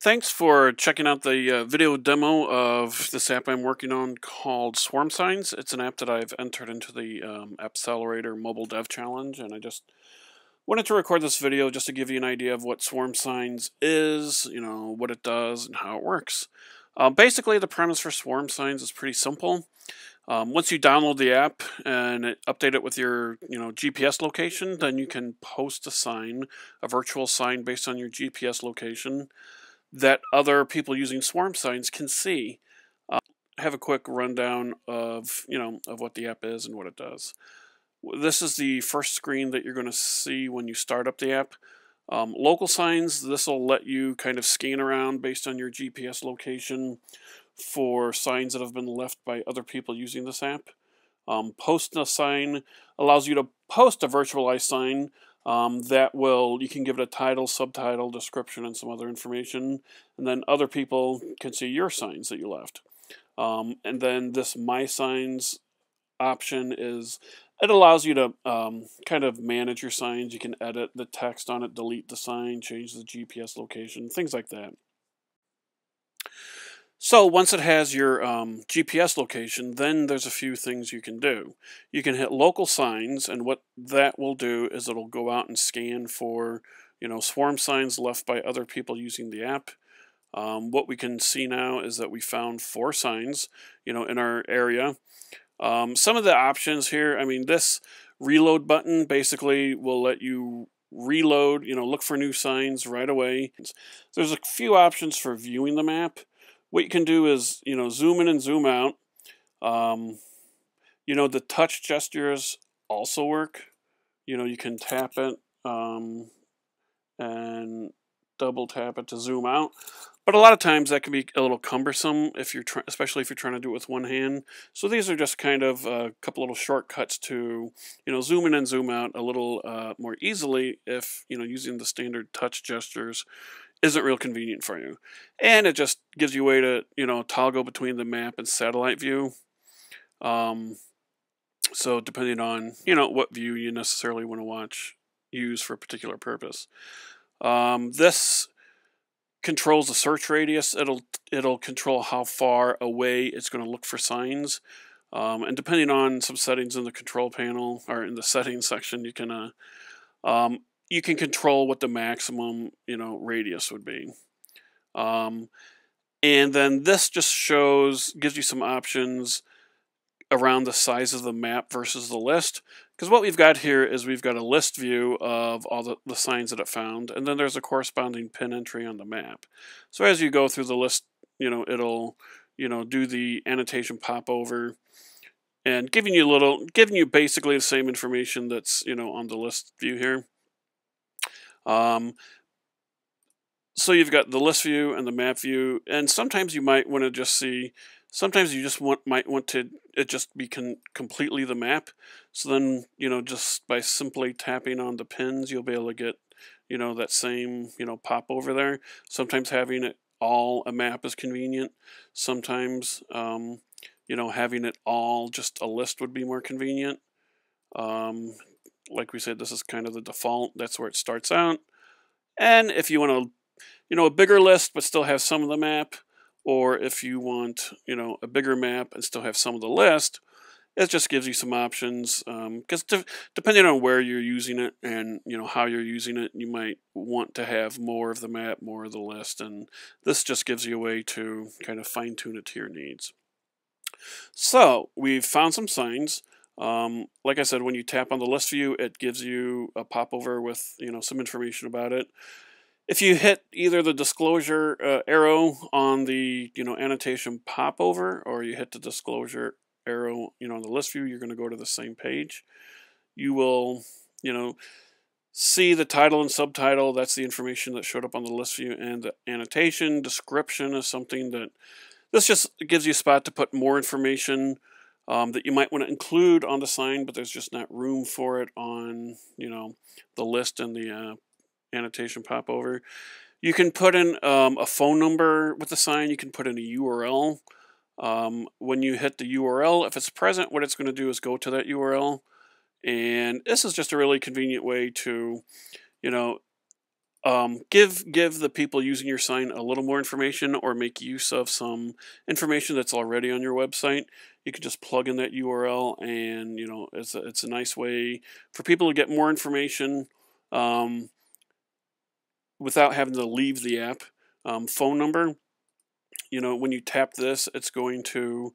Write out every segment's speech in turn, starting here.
Thanks for checking out the video demo of this app I'm working on called Swarm Signs. It's an app that I've entered into the Appcelerator Mobile Dev Challenge, and I just wanted to record this video just to give you an idea of what Swarm Signs is, what it does, and how it works. Basically, the premise for Swarm Signs is pretty simple. Once you download the app and update it with your GPS location, then you can post a sign, a virtual sign based on your GPS location that other people using Swarm Signs can see. Have a quick rundown of of what the app is and what it does. This is the first screen that you're going to see when you start up the app. Local signs, this will let you kind of scan around based on your GPS location for signs that have been left by other people using this app. Post a sign allows you to post a virtualized sign you can give it a title, subtitle, description, and some other information, and then other people can see your signs that you left. And then this My Signs option it allows you to kind of manage your signs. You can edit the text on it, delete the sign, change the GPS location, things like that. So once it has your GPS location, then there's a few things you can do. You can hit local signs, and what that will do is it'll go out and scan for swarm signs left by other people using the app. What we can see now is that we found 4 signs in our area. Some of the options here, this reload button basically will let you reload, look for new signs right away. There's a few options for viewing the map. What you can do is, zoom in and zoom out. The touch gestures also work. You can tap it and double tap it to zoom out. But a lot of times that can be a little cumbersome especially if you're trying to do it with one hand. So these are just kind of a couple little shortcuts to, zoom in and zoom out a little more easily if, using the standard touch gestures isn't real convenient for you. And it just gives you a way to, toggle between the map and satellite view. So depending on, what view you necessarily want to use for a particular purpose. This controls the search radius. It'll control how far away it's going to look for signs. And depending on some settings in the control panel or in the settings section, you can control what the maximum radius would be. And then this just gives you some options around the size of the map versus the list. Because what we've got here is we've got a list view of all the signs that it found, and then there's a corresponding pin entry on the map. So as you go through the list, it'll do the annotation popover and giving you basically the same information that's on the list view here. So you've got the list view and the map view, and sometimes you might want to just see. Sometimes you just might want it just be completely the map. So then just by simply tapping on the pins, you'll be able to get that same pop over there. Sometimes having it all a map is convenient. Sometimes having it all just a list would be more convenient. Like we said, this is kind of the default. That's where it starts out. And if you want a bigger list but still have some of the map, or if you want a bigger map and still have some of the list, it just gives you some options. Because depending on where you're using it and how you're using it, you might want to have more of the map, more of the list, and this just gives you a way to kind of fine-tune it to your needs. So we've found some signs. Like I said, when you tap on the list view, it gives you a popover with some information about it. If you hit either the disclosure arrow on the annotation popover, or you hit the disclosure arrow on the list view, you're going to go to the same page. You will see the title and subtitle. That's the information that showed up on the list view, and the annotation description is something that this just gives you a spot to put more information that you might want to include on the sign, but there's just not room for it on the list and the annotation popover. You can put in a phone number with the sign. You can put in a URL. When you hit the URL, if it's present, what it's going to do is go to that URL. And this is just a really convenient way to, give the people using your sign a little more information, or make use of some information that's already on your website. You can just plug in that URL, and it's a nice way for people to get more information um, without having to leave the app. Phone number. When you tap this, it's going to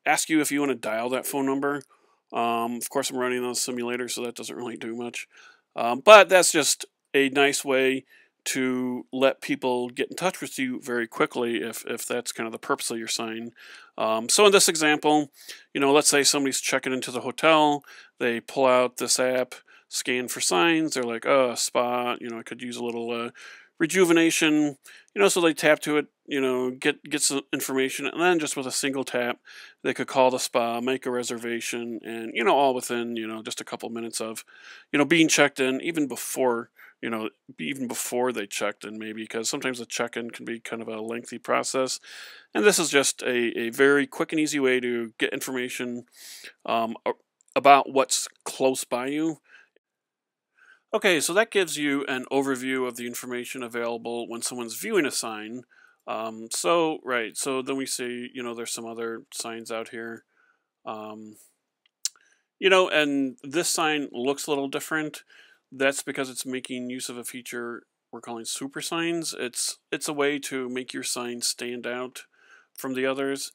ask you if you want to dial that phone number. Of course, I'm running on a simulator, so that doesn't really do much. But that's just a nice way to let people get in touch with you very quickly if that's kind of the purpose of your sign. So in this example, let's say somebody's checking into the hotel, they pull out this app, scan for signs, they're like, oh, a spa, I could use a little rejuvenation, so they tap to it, get some information, and then just with a single tap, they could call the spa, make a reservation, and all within just a couple minutes of being checked in, even before they checked in, maybe, because sometimes the check-in can be kind of a lengthy process, and this is just a very quick and easy way to get information about what's close by you. Okay, so that gives you an overview of the information available when someone's viewing a sign. So then we see, there's some other signs out here. Um, and this sign looks a little different. That's because it's making use of a feature we're calling super signs. It's a way to make your sign stand out from the others.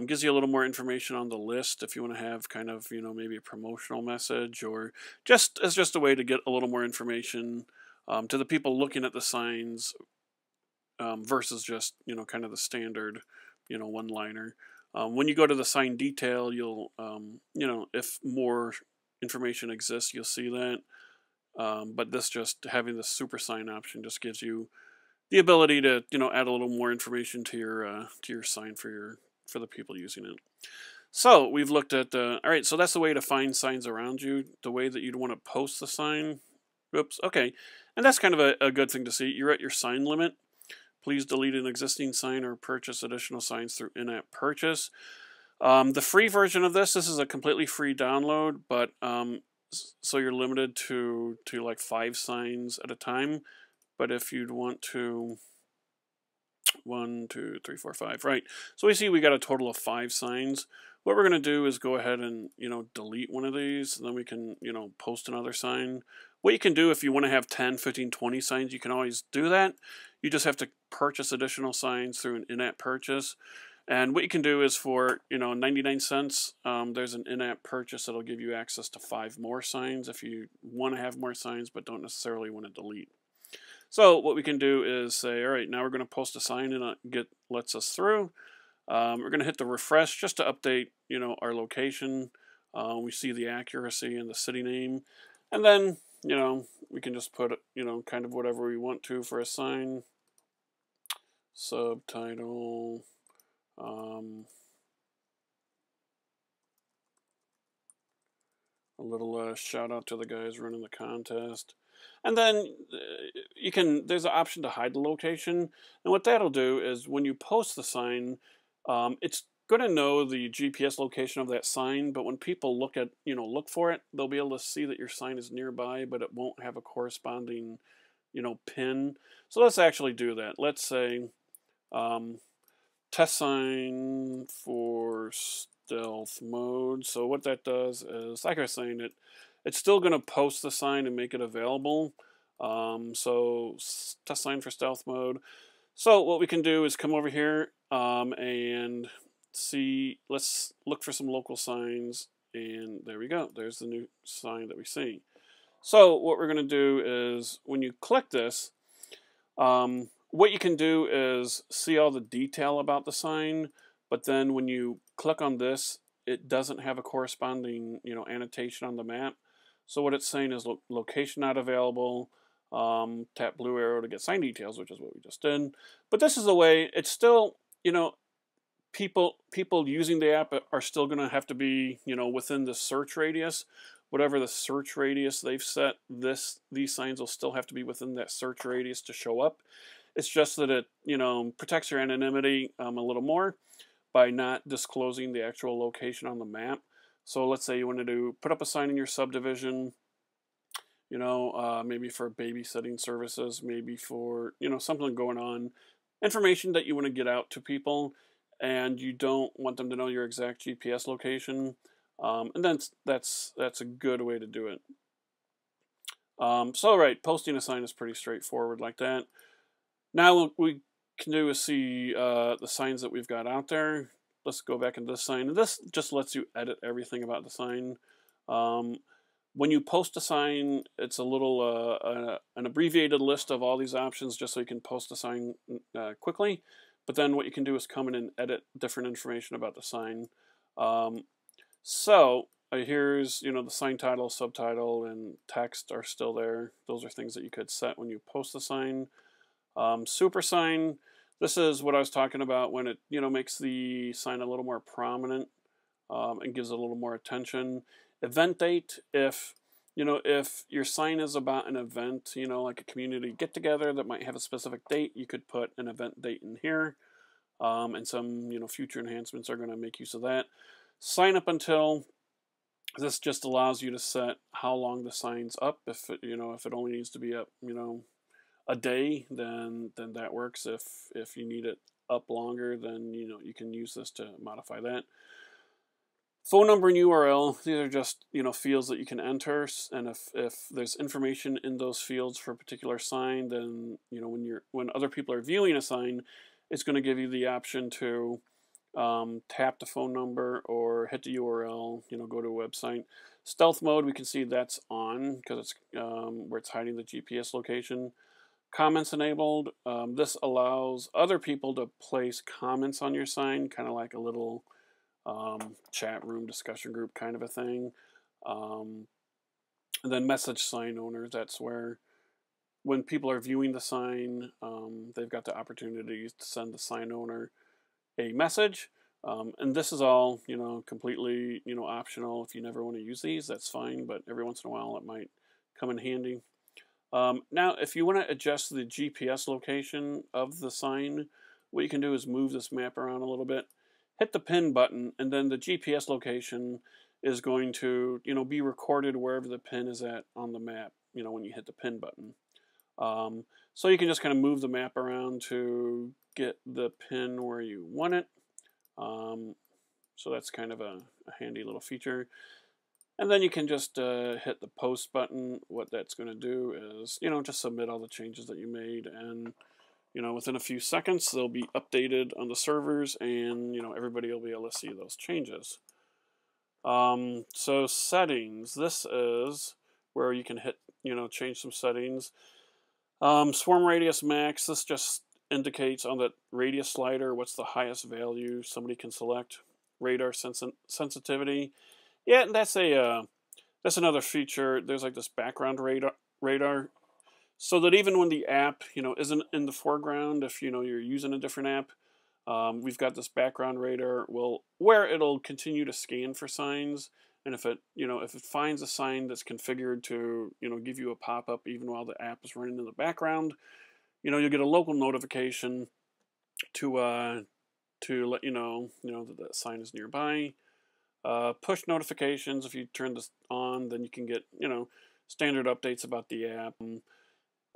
Gives you a little more information on the list if you want to have kind of maybe a promotional message, or just a way to get a little more information to the people looking at the signs, versus just kind of the standard one liner. When you go to the sign detail, you'll if more information exists, you'll see that. But this, just having the super sign option, just gives you the ability to add a little more information to your sign for the people using it. So we've looked at all right. So that's the way to find signs around you. The way that you'd want to post the sign. Oops. Okay, and that's kind of a good thing to see. You're at your sign limit. Please delete an existing sign or purchase additional signs through in-app purchase. The free version of this is a completely free download, but so you're limited to like 5 signs at a time. But if you'd want to, 1, 2, 3, 4, 5, right? So we see we got a total of 5 signs. What we're going to do is go ahead and delete one of these, and then we can post another sign. What you can do if you want to have 10, 15, 20 signs, you can always do that. You just have to purchase additional signs through an in-app purchase. And what you can do is for 99 cents, there's an in-app purchase that'll give you access to 5 more signs if you want to have more signs but don't necessarily want to delete. So what we can do is say, all right, now we're going to post a sign and it lets us through. We're going to hit the refresh just to update our location. We see the accuracy and the city name, and then we can just put kind of whatever we want to for a sign. Subtitle. A little shout out to the guys running the contest. And then there's an option to hide the location. And what that'll do is when you post the sign, it's going to know the GPS location of that sign, but when people look for it, they'll be able to see that your sign is nearby, but it won't have a corresponding, pin. So let's actually do that. Let's say test sign for stealth mode. So what that does is, like I was saying, it's still going to post the sign and make it available. So test sign for stealth mode. So what we can do is come over here and see. Let's look for some local signs, and there we go. There's the new sign that we see. So what we're going to do is when you click this, what you can do is see all the detail about the sign, but then when you click on this, it doesn't have a corresponding annotation on the map. So what it's saying is location not available. Tap blue arrow to get sign details, which is what we just did. But this is the way. It's still people using the app are still going to have to be within the search radius. Whatever the search radius they've set, these signs will still have to be within that search radius to show up. It's just that it protects your anonymity a little more by not disclosing the actual location on the map. So let's say you wanted to put up a sign in your subdivision. maybe for babysitting services, maybe for, something going on, information that you want to get out to people, and you don't want them to know your exact GPS location. And then that's a good way to do it. So right, posting a sign is pretty straightforward like that. Now what we can do is see the signs that we've got out there. Let's go back into this sign, and this just lets you edit everything about the sign. When you post a sign, it's a little an abbreviated list of all these options just so you can post a sign quickly. But then what you can do is come in and edit different information about the sign. So here's, the sign title, subtitle, and text are still there. Those are things that you could set when you post the sign. Super sign, this is what I was talking about when it, makes the sign a little more prominent and gives it a little more attention. Event date, if your sign is about an event, like a community get together that might have a specific date, you could put an event date in here. And some, future enhancements are going to make use of that. Sign up until, this just allows you to set how long the sign's up. If it only needs to be up, a day, then that works. If you need it up longer, then you can use this to modify that. Phone number and URL, these are just fields that you can enter, and if there's information in those fields for a particular sign, then when other people are viewing a sign, it's going to give you the option to tap the phone number or hit the URL, go to a website. Stealth mode, we can see that's on because it's where it's hiding the GPS location. Comments enabled, this allows other people to place comments on your sign, kind of like a little chat room discussion group kind of a thing. And then message sign owners, that's where when people are viewing the sign, they've got the opportunity to send the sign owner a message. And this is all, completely, optional. If you never want to use these, that's fine, but every once in a while it might come in handy. Now, if you want to adjust the GPS location of the sign, what you can do is move this map around a little bit, hit the pin button, and then the GPS location is going to, be recorded wherever the pin is at on the map, when you hit the pin button. So you can just kind of move the map around to get the pin where you want it. So that's kind of a handy little feature. And then you can just hit the post button. What that's going to do is, just submit all the changes that you made, and within a few seconds they'll be updated on the servers, and everybody will be able to see those changes. So settings, this is where you can hit, change some settings. Swarm radius max, this just indicates on the radius slider what's the highest value somebody can select. Radar sensitivity, yeah, that's another feature. There's like this background radar, so that even when the app isn't in the foreground, if you're using a different app, we've got this background radar where it'll continue to scan for signs, and if it finds a sign that's configured to give you a pop-up even while the app is running in the background, you'll get a local notification to let you know that the sign is nearby. Push notifications, if you turn this on, then you can get standard updates about the app.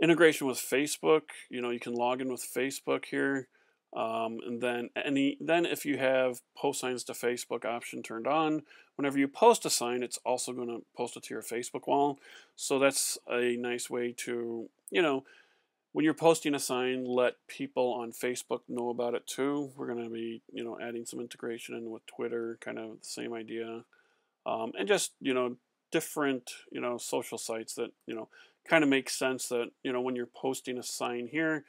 Integration with Facebook, you can log in with Facebook here, and then if you have post signs to Facebook option turned on, whenever you post a sign, it's also going to post it to your Facebook wall. So that's a nice way to when you're posting a sign, let people on Facebook know about it too. We're going to be, adding some integration in with Twitter, kind of the same idea. And just, different, social sites that, kind of make sense that, when you're posting a sign here,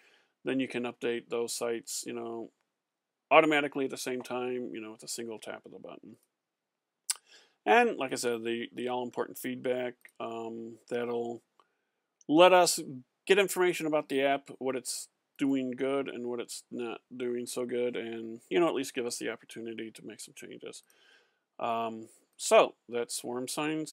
then you can update those sites, automatically at the same time, with a single tap of the button. And like I said, the all-important feedback, that'll let us get information about the app, what it's doing good and what it's not doing so good, and at least give us the opportunity to make some changes. So that's Swarm Signs.